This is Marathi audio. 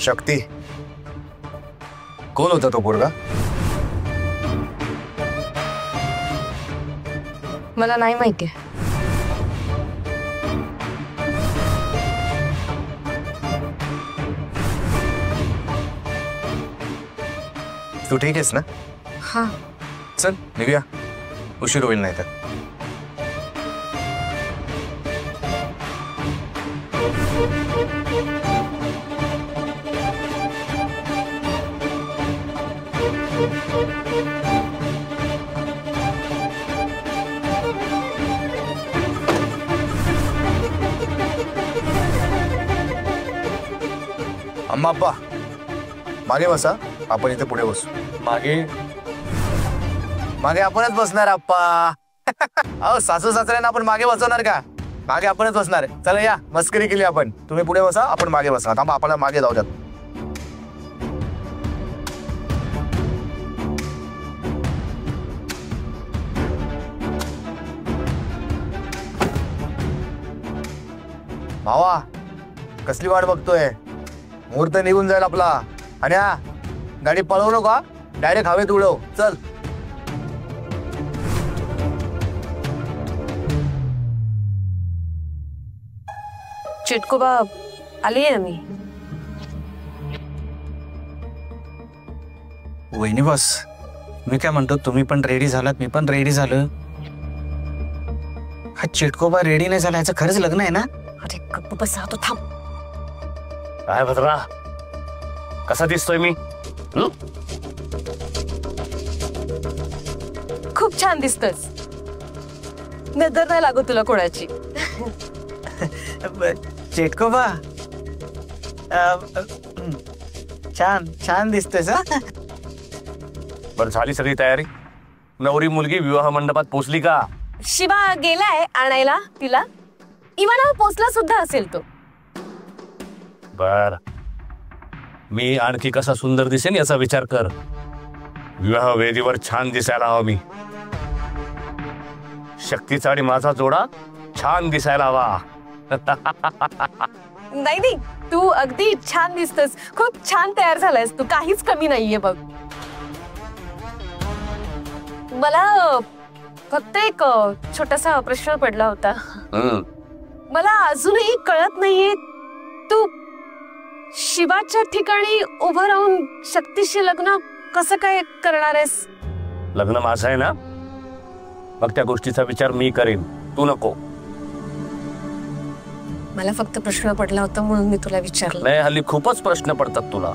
शक्ती कोण होता तो पोरगा? मला नाही माहिती. तू ठीक आहेस ना? हाँ. चल निघूया, उशीर होईल नाही तर. अम्मा अप्पा मागे बसा, आपण इथे पुढे बसू. मागे मागे आपणच बसणार अप्पा. अहो सासू सासऱ्यांना आपण मागे बसवणार का? मागे आपणच बसणार. चला या, मस्करी केली आपण. तुम्ही पुढे बसा, आपण मागे बसा. थांबा, आपल्याला मागे जाऊ द्यात. भावा कसली वाट बघतोय? मुहूर्त निघून जाईल आपला. आणि हा गाडी पळवू नका, डायरेक्ट हवेत उडव. चल. चिटकोबा आली आहे मी. वहिनी बस, मी काय म्हणतो, तुम्ही पण रेडी झालात, मी पण रेडी झालो. हा चिटकोबा रेडी नाही झाला, याचं खरंच लग्न आहे ना? अरे गप्प बसा, तो थांब. काय भद्रा, कसा दिसतोय मी? खूप छान दिसतोस. नजर नाही लागू तुला कोणाची. चिटकोबा छान छान दिसतोस. बरं, झाली सगळी तयारी? नवरी मुलगी विवाह मंडपात पोचली का? शिवा गेलाय आणायला तिला. इवाना पोचला सुद्धा असेल तो. बर, मी आणखी कसा सुंदर दिसेन याचा विचार कर. विवाह वेदीवर छान दिसायला हवा मी. शक्तीचा आणि माझा जोडा छान दिसायला हवा. नाही नाही, तू अगदी छान दिसतोस. खूप छान तयार झालायस तू, काहीच कमी नाहीये बघ. मला फक्त एक छोटासा प्रश्न पडला होता. मला अजूनही कळत नाहीये, तू शिवाच्या ठिकाणी उभं राहून शक्तीशी लग्न कसं काय करणार आहेस? लग्न माझं आहे ना, मग त्या गोष्टीचा विचार मी करेन, तू नको. मला फक्त प्रश्न पडला होता म्हणून मी तुला विचारलं. नाही, हल्ली खूपच प्रश्न पडतात तुला.